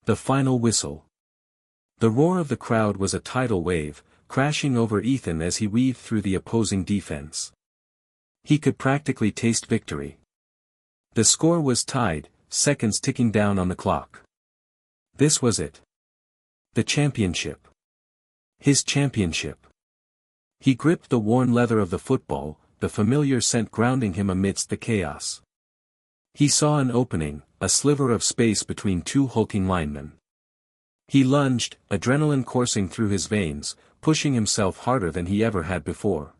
The final whistle. The roar of the crowd was a tidal wave, crashing over Ethan as he weaved through the opposing defense. He could practically taste victory. The score was tied, seconds ticking down on the clock. This was it. The championship. His championship. He gripped the worn leather of the football, the familiar scent grounding him amidst the chaos. He saw an opening, a sliver of space between two hulking linemen. He lunged, adrenaline coursing through his veins, pushing himself harder than he ever had before.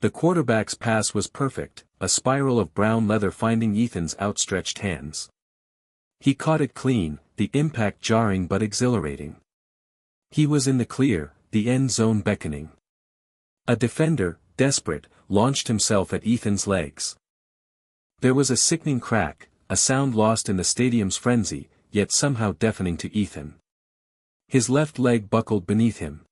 The quarterback's pass was perfect, a spiral of brown leather finding Ethan's outstretched hands. He caught it clean, the impact jarring but exhilarating. He was in the clear, the end zone beckoning. A defender, desperate, launched himself at Ethan's legs. There was a sickening crack, a sound lost in the stadium's frenzy, yet somehow deafening to Ethan. His left leg buckled beneath him.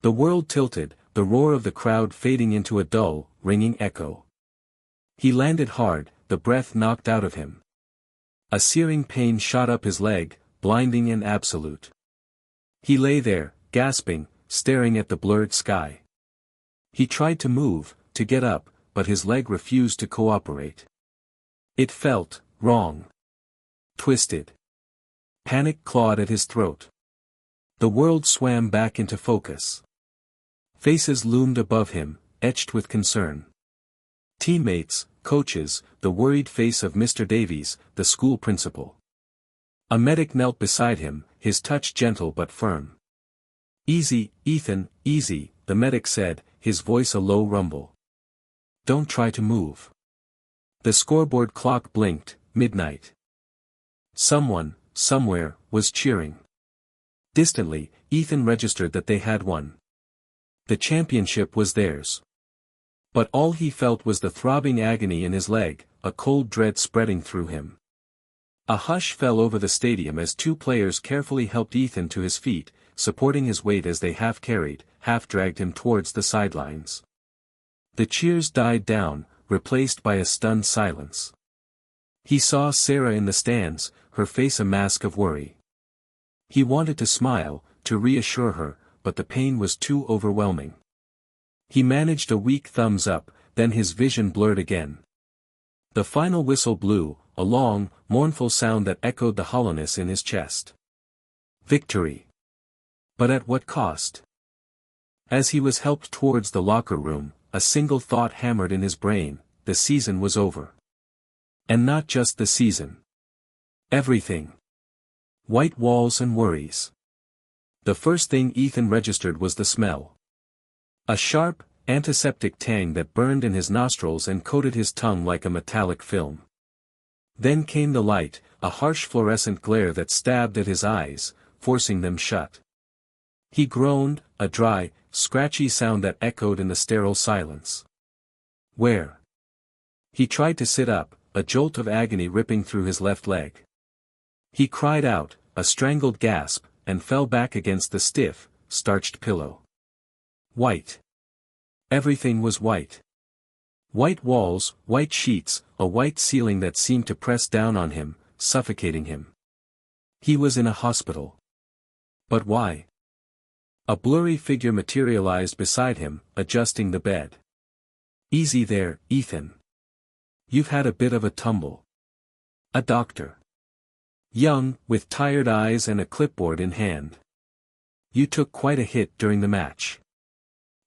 The world tilted, the roar of the crowd fading into a dull, ringing echo. He landed hard, the breath knocked out of him. A searing pain shot up his leg, blinding and absolute. He lay there, gasping, staring at the blurred sky. He tried to move, to get up, but his leg refused to cooperate. It felt wrong. Twisted. Panic clawed at his throat. The world swam back into focus. Faces loomed above him, etched with concern. Teammates, coaches, the worried face of Mr. Davies, the school principal. A medic knelt beside him, his touch gentle but firm. "Easy, Ethan, easy," the medic said, his voice a low rumble. "Don't try to move." The scoreboard clock blinked, midnight. Someone, somewhere, was cheering. Distantly, Ethan registered that they had won. The championship was theirs. But all he felt was the throbbing agony in his leg, a cold dread spreading through him. A hush fell over the stadium as two players carefully helped Ethan to his feet, supporting his weight as they half carried, half dragged him towards the sidelines. The cheers died down, replaced by a stunned silence. He saw Sarah in the stands, her face a mask of worry. He wanted to smile, to reassure her, but the pain was too overwhelming. He managed a weak thumbs up, then his vision blurred again. The final whistle blew, a long, mournful sound that echoed the hollowness in his chest. Victory. But at what cost? As he was helped towards the locker room, a single thought hammered in his brain: the season was over. And not just the season. Everything. White walls and worries. The first thing Ethan registered was the smell. A sharp, antiseptic tang that burned in his nostrils and coated his tongue like a metallic film. Then came the light, a harsh fluorescent glare that stabbed at his eyes, forcing them shut. He groaned, a dry, scratchy sound that echoed in the sterile silence. Where? He tried to sit up, a jolt of agony ripping through his left leg. He cried out, a strangled gasp, and fell back against the stiff, starched pillow. White. Everything was white. White walls, white sheets, a white ceiling that seemed to press down on him, suffocating him. He was in a hospital. But why? A blurry figure materialized beside him, adjusting the bed. "Easy there, Ethan. You've had a bit of a tumble." A doctor. Young, with tired eyes and a clipboard in hand. "You took quite a hit during the match.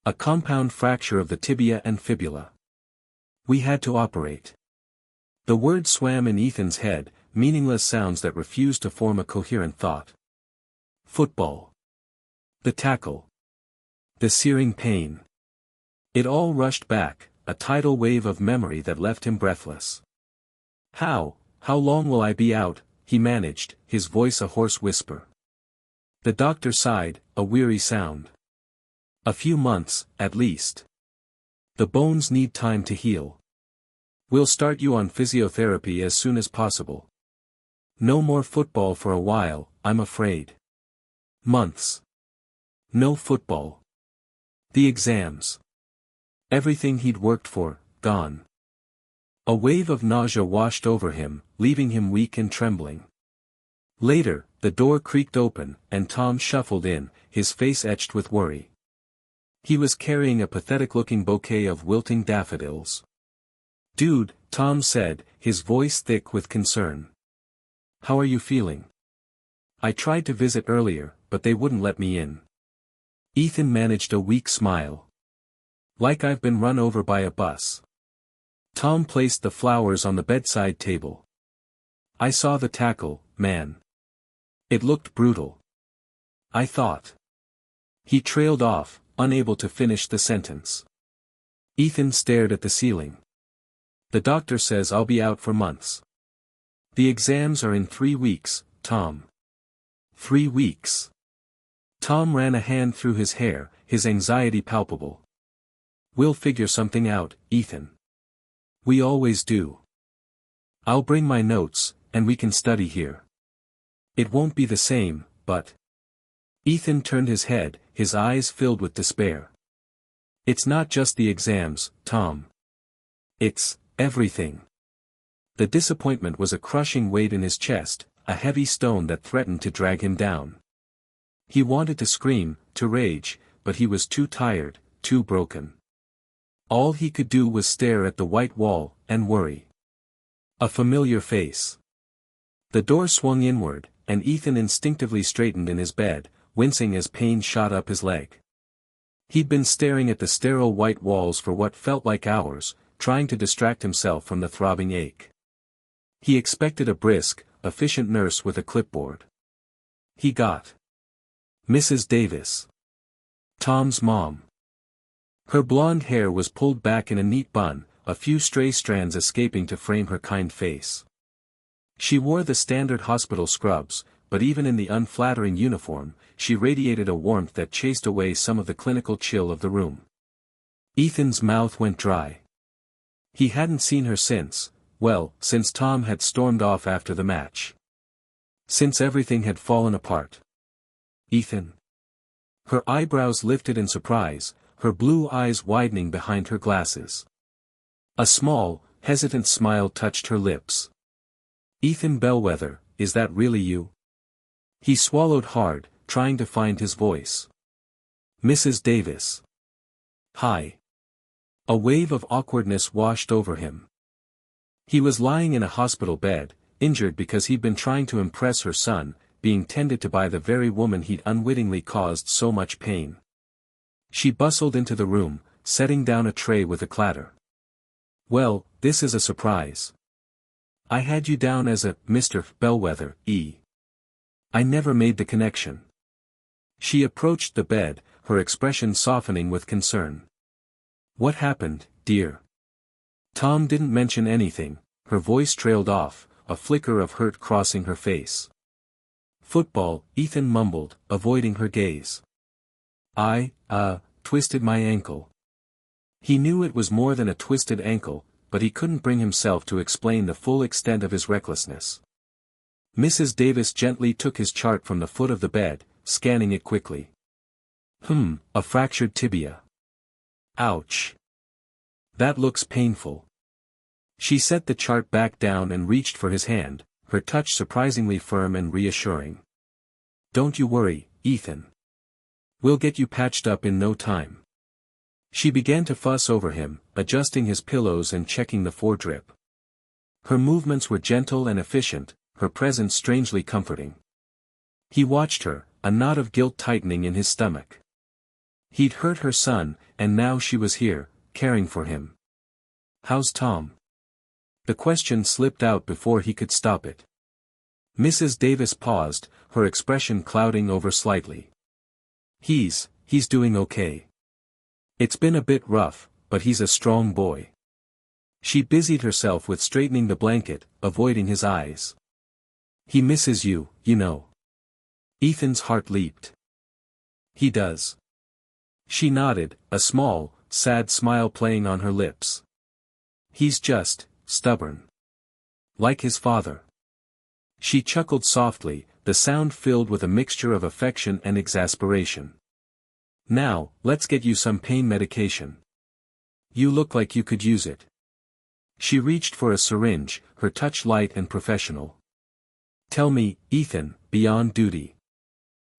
A compound fracture of the tibia and fibula. We had to operate." The words swam in Ethan's head, meaningless sounds that refused to form a coherent thought. Football. The tackle. The searing pain. It all rushed back, a tidal wave of memory that left him breathless. How long will I be out?" he managed, his voice a hoarse whisper. The doctor sighed, a weary sound. "A few months, at least. The bones need time to heal. We'll start you on physiotherapy as soon as possible. No more football for a while, I'm afraid." Months. No football. The exams. Everything he'd worked for, gone. A wave of nausea washed over him, leaving him weak and trembling. Later, the door creaked open, and Tom shuffled in, his face etched with worry. He was carrying a pathetic-looking bouquet of wilting daffodils. "Dude," Tom said, his voice thick with concern. "How are you feeling?" "I tried to visit earlier, but they wouldn't let me in." Ethan managed a weak smile. "Like I've been run over by a bus." Tom placed the flowers on the bedside table. "I saw the tackle, man. It looked brutal. I thought." He trailed off, unable to finish the sentence. Ethan stared at the ceiling. "The doctor says I'll be out for months." "The exams are in 3 weeks, Tom." 3 weeks. Tom ran a hand through his hair, his anxiety palpable. "We'll figure something out, Ethan. We always do. I'll bring my notes, and we can study here. It won't be the same, but—" Ethan turned his head, his eyes filled with despair. "It's not just the exams, Tom. It's everything." The disappointment was a crushing weight in his chest, a heavy stone that threatened to drag him down. He wanted to scream, to rage, but he was too tired, too broken. All he could do was stare at the white wall, and worry. A familiar face. The door swung inward, and Ethan instinctively straightened in his bed, wincing as pain shot up his leg. He'd been staring at the sterile white walls for what felt like hours, trying to distract himself from the throbbing ache. He expected a brisk, efficient nurse with a clipboard. He got Mrs. Davis. Tom's mom. Her blonde hair was pulled back in a neat bun, a few stray strands escaping to frame her kind face. She wore the standard hospital scrubs, but even in the unflattering uniform, she radiated a warmth that chased away some of the clinical chill of the room. Ethan's mouth went dry. He hadn't seen her since Tom had stormed off after the match. Since everything had fallen apart. "Ethan?" Her eyebrows lifted in surprise, her blue eyes widening behind her glasses. A small, hesitant smile touched her lips. "Ethan Bellwether, is that really you?" He swallowed hard, trying to find his voice. "Mrs. Davis." "Hi." A wave of awkwardness washed over him. He was lying in a hospital bed, injured because he'd been trying to impress her son, being tended to by the very woman he'd unwittingly caused so much pain. She bustled into the room, setting down a tray with a clatter. "Well, this is a surprise. I had you down as a Mr. Bellwether, I never made the connection." She approached the bed, her expression softening with concern. "What happened, dear?" Tom didn't mention anything, her voice trailed off, a flicker of hurt crossing her face. "Football," Ethan mumbled, avoiding her gaze. "I twisted my ankle." He knew it was more than a twisted ankle, but he couldn't bring himself to explain the full extent of his recklessness. Mrs. Davis gently took his chart from the foot of the bed, scanning it quickly. A fractured tibia. Ouch. That looks painful." She set the chart back down and reached for his hand, her touch surprisingly firm and reassuring. "Don't you worry, Ethan. We'll get you patched up in no time." She began to fuss over him, adjusting his pillows and checking the foredrip. Her movements were gentle and efficient, her presence strangely comforting. He watched her, a knot of guilt tightening in his stomach. He'd hurt her son, and now she was here, caring for him. "How's Tom?" The question slipped out before he could stop it. Mrs. Davis paused, her expression clouding over slightly. He's doing okay. It's been a bit rough, but he's a strong boy." She busied herself with straightening the blanket, avoiding his eyes. "He misses you, you know." Ethan's heart leaped. "He does." She nodded, a small, sad smile playing on her lips. "He's just stubborn. Like his father." She chuckled softly, the sound filled with a mixture of affection and exasperation. "Now, let's get you some pain medication. You look like you could use it." She reached for a syringe, her touch light and professional. Tell me, Ethan, beyond duty.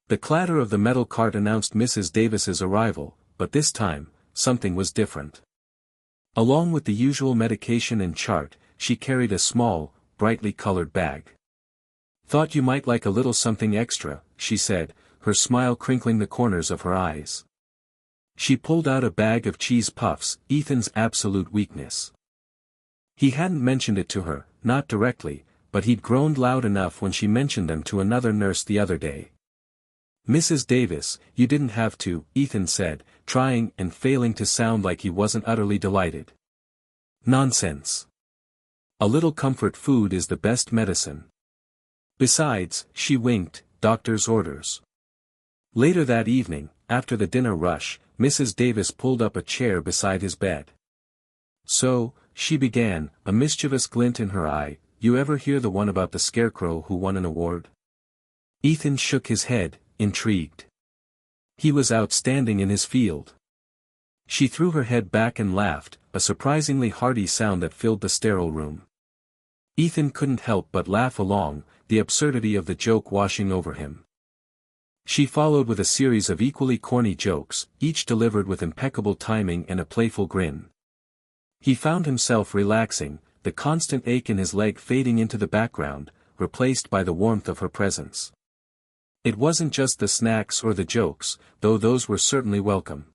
The clatter of the metal cart announced Mrs. Davis's arrival, but this time, something was different. Along with the usual medication and chart, she carried a small, brightly colored bag. Thought you might like a little something extra, she said, her smile crinkling the corners of her eyes. She pulled out a bag of cheese puffs, Ethan's absolute weakness. He hadn't mentioned it to her, not directly, but he'd groaned loud enough when she mentioned them to another nurse the other day. Mrs. Davis, you didn't have to, Ethan said, trying and failing to sound like he wasn't utterly delighted. Nonsense. A little comfort food is the best medicine. Besides, she winked, doctor's orders. Later that evening, after the dinner rush, Mrs. Davis pulled up a chair beside his bed. So, she began, a mischievous glint in her eye, you ever hear the one about the scarecrow who won an award? Ethan shook his head, intrigued. He was outstanding in his field. She threw her head back and laughed, a surprisingly hearty sound that filled the sterile room. Ethan couldn't help but laugh along, the absurdity of the joke washing over him. She followed with a series of equally corny jokes, each delivered with impeccable timing and a playful grin. He found himself relaxing, the constant ache in his leg fading into the background, replaced by the warmth of her presence. It wasn't just the snacks or the jokes, though those were certainly welcome.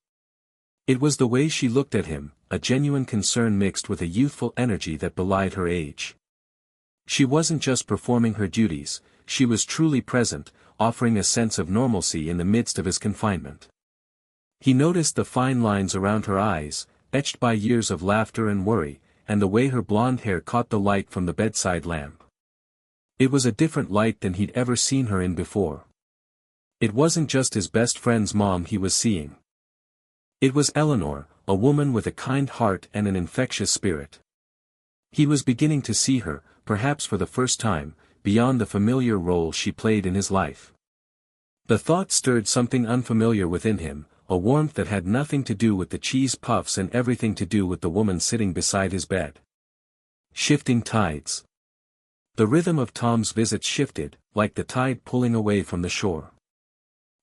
It was the way she looked at him, a genuine concern mixed with a youthful energy that belied her age. She wasn't just performing her duties, she was truly present, offering a sense of normalcy in the midst of his confinement. He noticed the fine lines around her eyes, etched by years of laughter and worry, and the way her blonde hair caught the light from the bedside lamp. It was a different light than he'd ever seen her in before. It wasn't just his best friend's mom he was seeing. It was Eleanor, a woman with a kind heart and an infectious spirit. He was beginning to see her, perhaps for the first time, beyond the familiar role she played in his life. The thought stirred something unfamiliar within him, a warmth that had nothing to do with the cheese puffs and everything to do with the woman sitting beside his bed. Shifting tides. The rhythm of Tom's visits shifted, like the tide pulling away from the shore.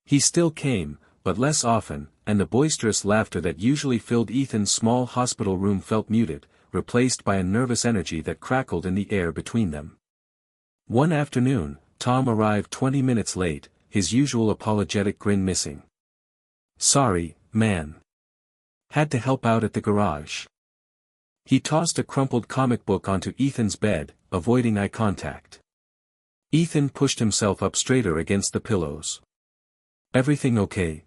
He still came, but less often, and the boisterous laughter that usually filled Ethan's small hospital room felt muted, replaced by a nervous energy that crackled in the air between them. One afternoon, Tom arrived 20 minutes late, his usual apologetic grin missing. Sorry, man. Had to help out at the garage. He tossed a crumpled comic book onto Ethan's bed, avoiding eye contact. Ethan pushed himself up straighter against the pillows. Everything okay?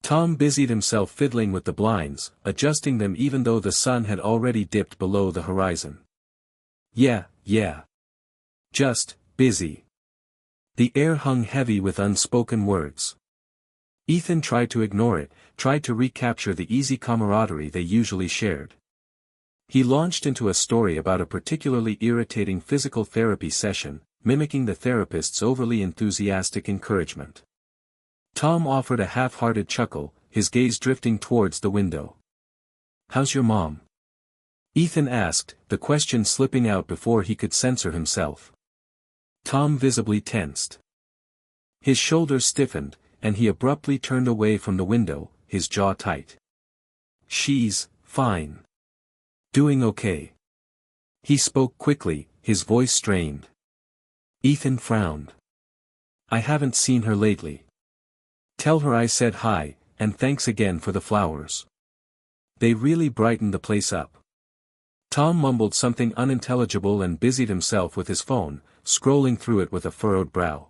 Tom busied himself fiddling with the blinds, adjusting them even though the sun had already dipped below the horizon. Yeah. Just, busy. The air hung heavy with unspoken words. Ethan tried to ignore it, tried to recapture the easy camaraderie they usually shared. He launched into a story about a particularly irritating physical therapy session, mimicking the therapist's overly enthusiastic encouragement. Tom offered a half-hearted chuckle, his gaze drifting towards the window. How's your mom? Ethan asked, the question slipping out before he could censor himself. Tom visibly tensed. His shoulders stiffened, and he abruptly turned away from the window, his jaw tight. She's fine. Doing okay. He spoke quickly, his voice strained. Ethan frowned. I haven't seen her lately. Tell her I said hi, and thanks again for the flowers. They really brightened the place up. Tom mumbled something unintelligible and busied himself with his phone, scrolling through it with a furrowed brow.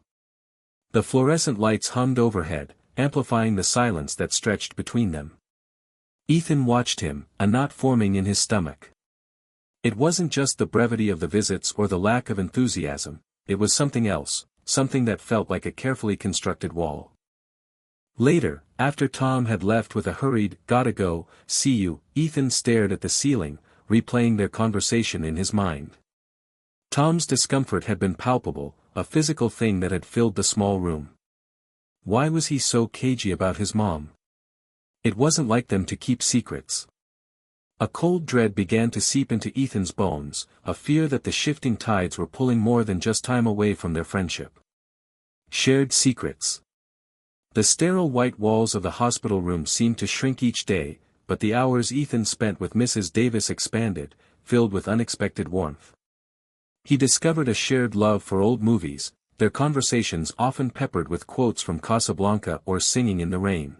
The fluorescent lights hummed overhead, amplifying the silence that stretched between them. Ethan watched him, a knot forming in his stomach. It wasn't just the brevity of the visits or the lack of enthusiasm, it was something else, something that felt like a carefully constructed wall. Later, after Tom had left with a hurried, gotta go, see you, Ethan stared at the ceiling, replaying their conversation in his mind. Tom's discomfort had been palpable, a physical thing that had filled the small room. Why was he so cagey about his mom? It wasn't like them to keep secrets. A cold dread began to seep into Ethan's bones, a fear that the shifting tides were pulling more than just time away from their friendship. Shared secrets. The sterile white walls of the hospital room seemed to shrink each day, but the hours Ethan spent with Mrs. Davis expanded, filled with unexpected warmth. He discovered a shared love for old movies, their conversations often peppered with quotes from Casablanca or Singing in the Rain.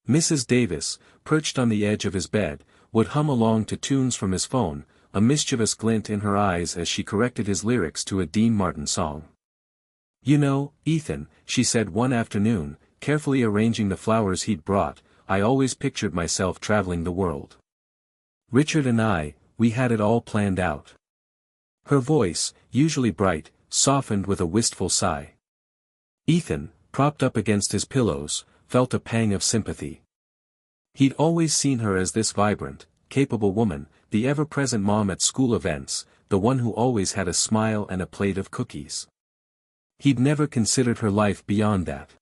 Mrs. Davis, perched on the edge of his bed, would hum along to tunes from his phone, a mischievous glint in her eyes as she corrected his lyrics to a Dean Martin song. "You know, Ethan," she said one afternoon, carefully arranging the flowers he'd brought, "I always pictured myself traveling the world. Richard and we had it all planned out." Her voice, usually bright, softened with a wistful sigh. Ethan, propped up against his pillows, felt a pang of sympathy. He'd always seen her as this vibrant, capable woman, the ever-present mom at school events, the one who always had a smile and a plate of cookies. He'd never considered her life beyond that.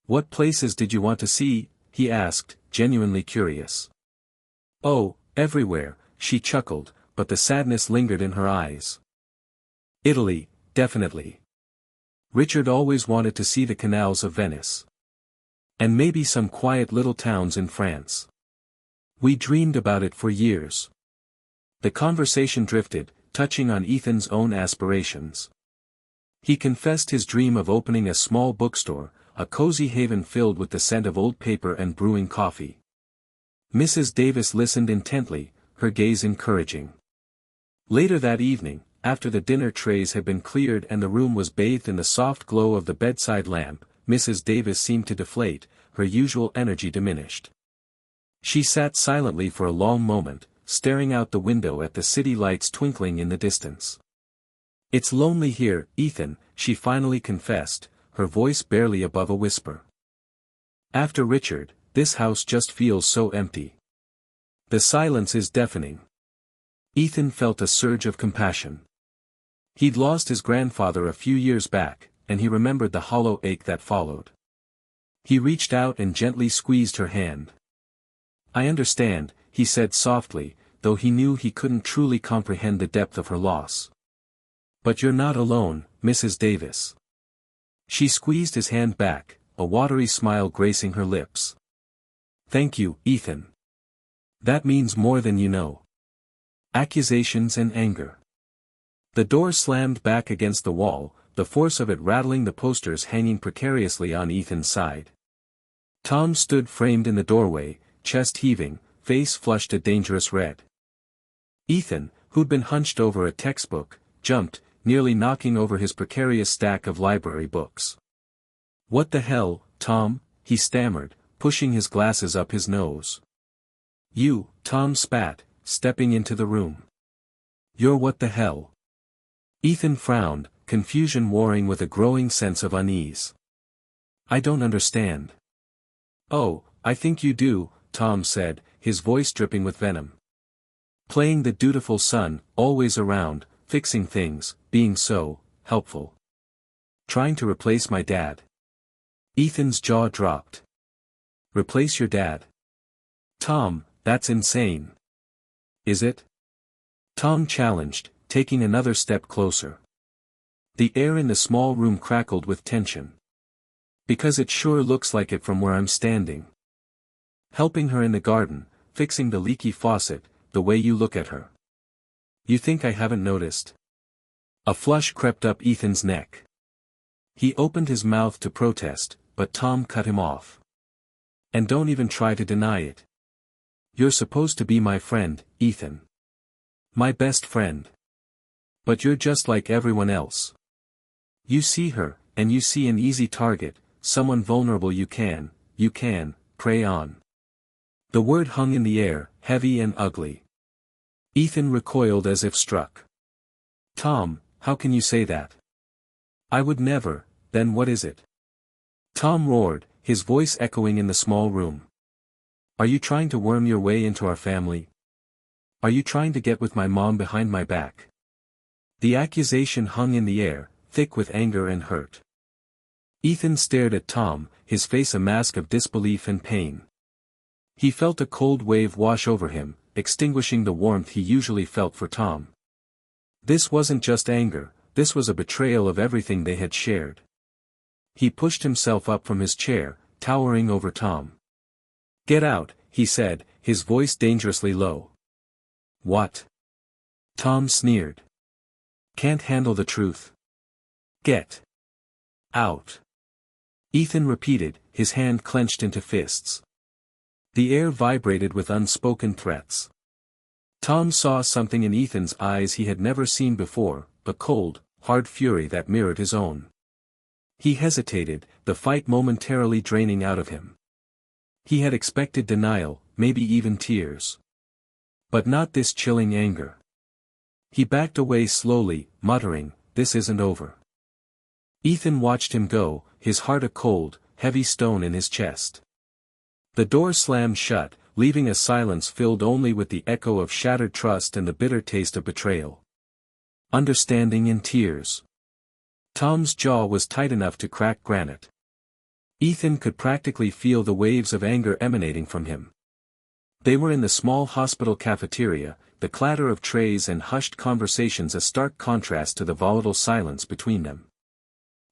"What places did you want to see?" he asked, genuinely curious. "Oh, everywhere," she chuckled, but the sadness lingered in her eyes. "Italy, definitely. Richard always wanted to see the canals of Venice. And maybe some quiet little towns in France. We dreamed about it for years." The conversation drifted, touching on Ethan's own aspirations. He confessed his dream of opening a small bookstore, a cozy haven filled with the scent of old paper and brewing coffee. Mrs. Davis listened intently, her gaze encouraging. Later that evening, after the dinner trays had been cleared and the room was bathed in the soft glow of the bedside lamp, Mrs. Davis seemed to deflate, her usual energy diminished. She sat silently for a long moment, staring out the window at the city lights twinkling in the distance. "It's lonely here, Ethan," she finally confessed, her voice barely above a whisper. "After Richard, this house just feels so empty. The silence is deafening." Ethan felt a surge of compassion. He'd lost his grandfather a few years back, and he remembered the hollow ache that followed. He reached out and gently squeezed her hand. "I understand," he said softly, though he knew he couldn't truly comprehend the depth of her loss. "But you're not alone, Mrs. Davis." She squeezed his hand back, a watery smile gracing her lips. "Thank you, Ethan. That means more than you know." Accusations and anger. The door slammed back against the wall, the force of it rattling the posters hanging precariously on Ethan's side. Tom stood framed in the doorway, chest heaving, face flushed a dangerous red. Ethan, who'd been hunched over a textbook, jumped, nearly knocking over his precarious stack of library books. "What the hell, Tom?" he stammered, pushing his glasses up his nose. Tom spat, stepping into the room. "You're what the hell?" Ethan frowned, confusion warring with a growing sense of unease. "I don't understand." "Oh, I think you do," Tom said, his voice dripping with venom. "Playing the dutiful son, always around, fixing things, being so helpful. Trying to replace my dad." Ethan's jaw dropped. "Replace your dad? Tom, that's insane." "Is it?" Tom challenged, taking another step closer. The air in the small room crackled with tension. "Because it sure looks like it from where I'm standing. Helping her in the garden, fixing the leaky faucet, the way you look at her. You think I haven't noticed?" A flush crept up Ethan's neck. He opened his mouth to protest, but Tom cut him off. "And don't even try to deny it. You're supposed to be my friend, Ethan. My best friend. But you're just like everyone else. You see her, and you see an easy target, someone vulnerable you can, prey on." The word hung in the air, heavy and ugly. Ethan recoiled as if struck. "Tom, how can you say that? I would never." "Then what is it?" Tom roared, his voice echoing in the small room. "Are you trying to worm your way into our family? Are you trying to get with my mom behind my back?" The accusation hung in the air, thick with anger and hurt. Ethan stared at Tom, his face a mask of disbelief and pain. He felt a cold wave wash over him, extinguishing the warmth he usually felt for Tom. This wasn't just anger, this was a betrayal of everything they had shared. He pushed himself up from his chair, towering over Tom. "Get out," he said, his voice dangerously low. "What?" Tom sneered. "Can't handle the truth. Get out." Ethan repeated, his hand clenched into fists. The air vibrated with unspoken threats. Tom saw something in Ethan's eyes he had never seen before, a cold, hard fury that mirrored his own. He hesitated, the fight momentarily draining out of him. He had expected denial, maybe even tears. But not this chilling anger. He backed away slowly, muttering, "This isn't over." Ethan watched him go, his heart a cold, heavy stone in his chest. The door slammed shut, leaving a silence filled only with the echo of shattered trust and the bitter taste of betrayal. Understanding and tears. Tom's jaw was tight enough to crack granite. Ethan could practically feel the waves of anger emanating from him. They were in the small hospital cafeteria, the clatter of trays and hushed conversations a stark contrast to the volatile silence between them.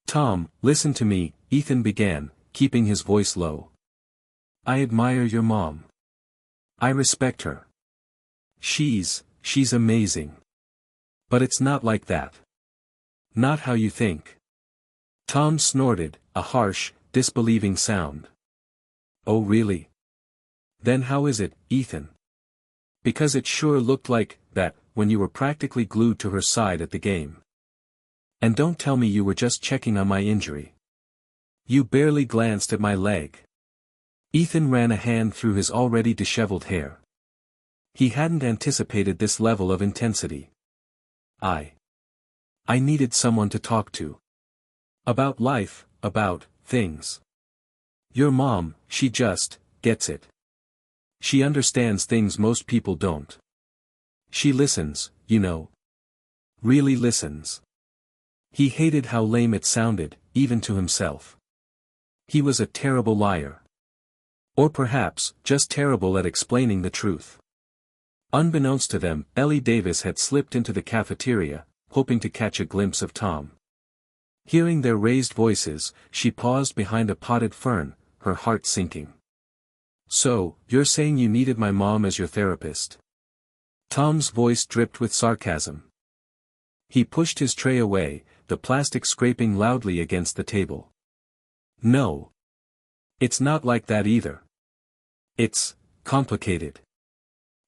"Tom, listen to me," Ethan began, keeping his voice low. "I admire your mom. I respect her. She's amazing. But it's not like that. Not how you think." Tom snorted, a harsh, disbelieving sound. "Oh really? Then how is it, Ethan? Because it sure looked like that when you were practically glued to her side at the game. And don't tell me you were just checking on my injury. You barely glanced at my leg." Ethan ran a hand through his already disheveled hair. He hadn't anticipated this level of intensity. I needed someone to talk to. About life, about things. Your mom, she just gets it. She understands things most people don't. She listens, you know. Really listens." He hated how lame it sounded, even to himself. He was a terrible liar. Or perhaps, just terrible at explaining the truth. Unbeknownst to them, Ellie Davis had slipped into the cafeteria, hoping to catch a glimpse of Tom. Hearing their raised voices, she paused behind a potted fern, her heart sinking. "So, you're saying you needed my mom as your therapist?" Tom's voice dripped with sarcasm. He pushed his tray away, the plastic scraping loudly against the table. "No. It's not like that either. It's complicated."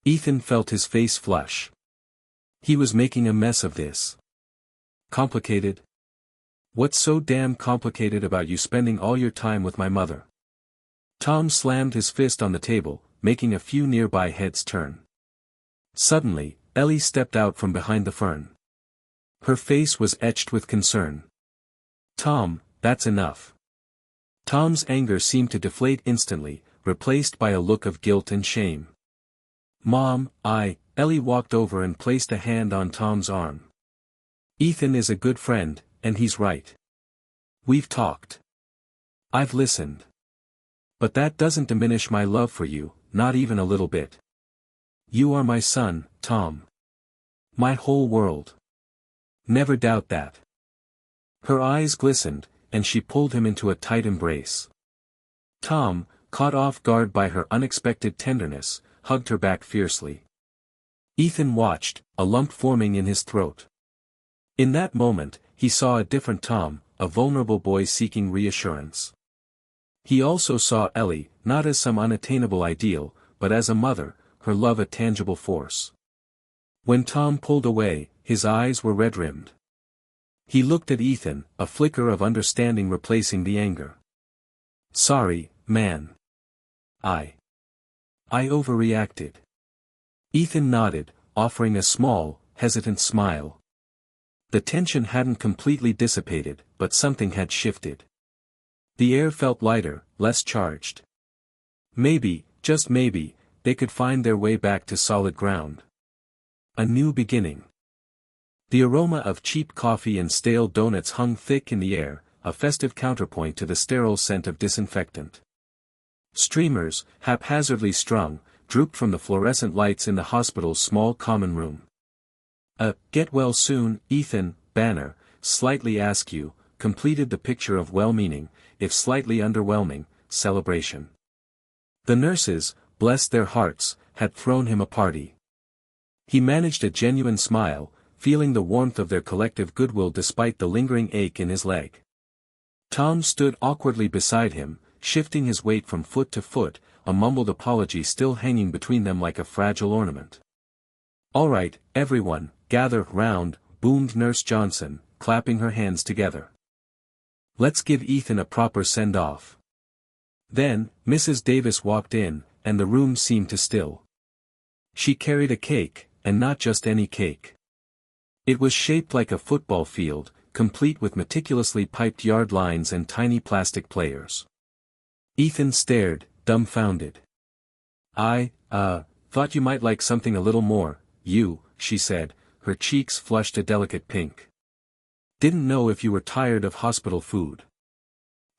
Ethan felt his face flush. He was making a mess of this. "Complicated? What's so damn complicated about you spending all your time with my mother?" Tom slammed his fist on the table, making a few nearby heads turn. Suddenly, Ellie stepped out from behind the fern. Her face was etched with concern. "Tom, that's enough." Tom's anger seemed to deflate instantly, replaced by a look of guilt and shame. "Mom, Ellie walked over and placed a hand on Tom's arm. "Ethan is a good friend, and he's right. We've talked. I've listened. But that doesn't diminish my love for you, not even a little bit. You are my son, Tom. My whole world. Never doubt that." Her eyes glistened, and she pulled him into a tight embrace. Tom, caught off guard by her unexpected tenderness, hugged her back fiercely. Ethan watched, a lump forming in his throat. In that moment, he saw a different Tom, a vulnerable boy seeking reassurance. He also saw Ellie, not as some unattainable ideal, but as a mother, her love a tangible force. When Tom pulled away, his eyes were red-rimmed. He looked at Ethan, a flicker of understanding replacing the anger. "Sorry, man. I overreacted." Ethan nodded, offering a small, hesitant smile. The tension hadn't completely dissipated, but something had shifted. The air felt lighter, less charged. Maybe, just maybe, they could find their way back to solid ground. A new beginning. The aroma of cheap coffee and stale donuts hung thick in the air, a festive counterpoint to the sterile scent of disinfectant. Streamers, haphazardly strung, drooped from the fluorescent lights in the hospital's small common room. Get well soon, Ethan, banner, slightly askew, completed the picture of well-meaning, if slightly underwhelming, celebration. The nurses, bless their hearts, had thrown him a party. He managed a genuine smile, feeling the warmth of their collective goodwill despite the lingering ache in his leg. Tom stood awkwardly beside him, shifting his weight from foot to foot, a mumbled apology still hanging between them like a fragile ornament. "All right, everyone, gather round," boomed Nurse Johnson, clapping her hands together. "Let's give Ethan a proper send-off." Then, Mrs. Davis walked in, and the room seemed to still. She carried a cake, and not just any cake. It was shaped like a football field, complete with meticulously piped yard lines and tiny plastic players. Ethan stared, dumbfounded. "I thought you might like something a little more, she said, her cheeks flushed a delicate pink. "Didn't know if you were tired of hospital food."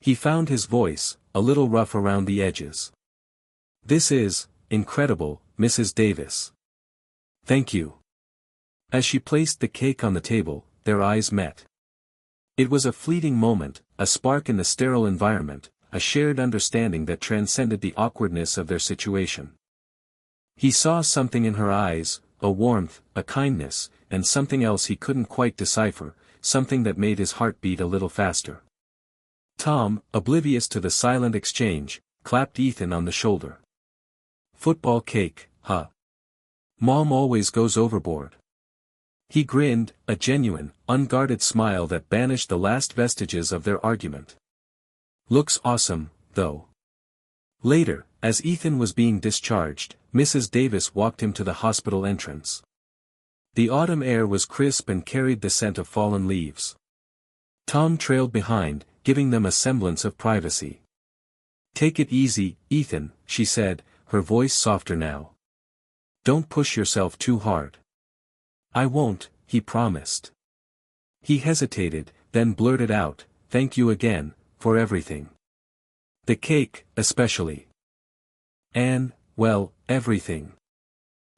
He found his voice, a little rough around the edges. "This is incredible, Mrs. Davis." "Thank you." As she placed the cake on the table, their eyes met. It was a fleeting moment, a spark in the sterile environment, a shared understanding that transcended the awkwardness of their situation. He saw something in her eyes, a warmth, a kindness, and something else he couldn't quite decipher, something that made his heart beat a little faster. Tom, oblivious to the silent exchange, clapped Ethan on the shoulder. "Football cake, huh? Mom always goes overboard." He grinned, a genuine, unguarded smile that banished the last vestiges of their argument. "Looks awesome, though." Later, as Ethan was being discharged, Mrs. Davis walked him to the hospital entrance. The autumn air was crisp and carried the scent of fallen leaves. Tom trailed behind, giving them a semblance of privacy. "Take it easy, Ethan," she said, her voice softer now. "Don't push yourself too hard." "I won't," he promised. He hesitated, then blurted out, "Thank you again, for everything. The cake, especially. And, well, everything."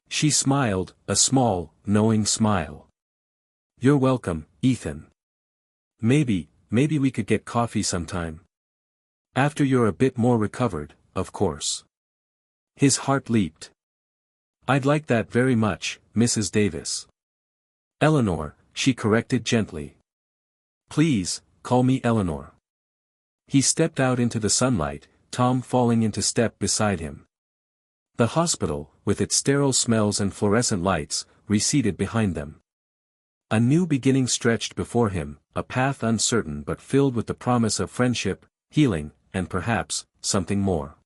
She smiled, a small, knowing smile. "You're welcome, Ethan. Maybe we could get coffee sometime. After you're a bit more recovered, of course." His heart leaped. "I'd like that very much, Mrs. Davis." "Eleanor," she corrected gently. "Please, call me Eleanor." He stepped out into the sunlight, Tom falling into step beside him. The hospital, with its sterile smells and fluorescent lights, receded behind them. A new beginning stretched before him, a path uncertain but filled with the promise of friendship, healing, and perhaps, something more.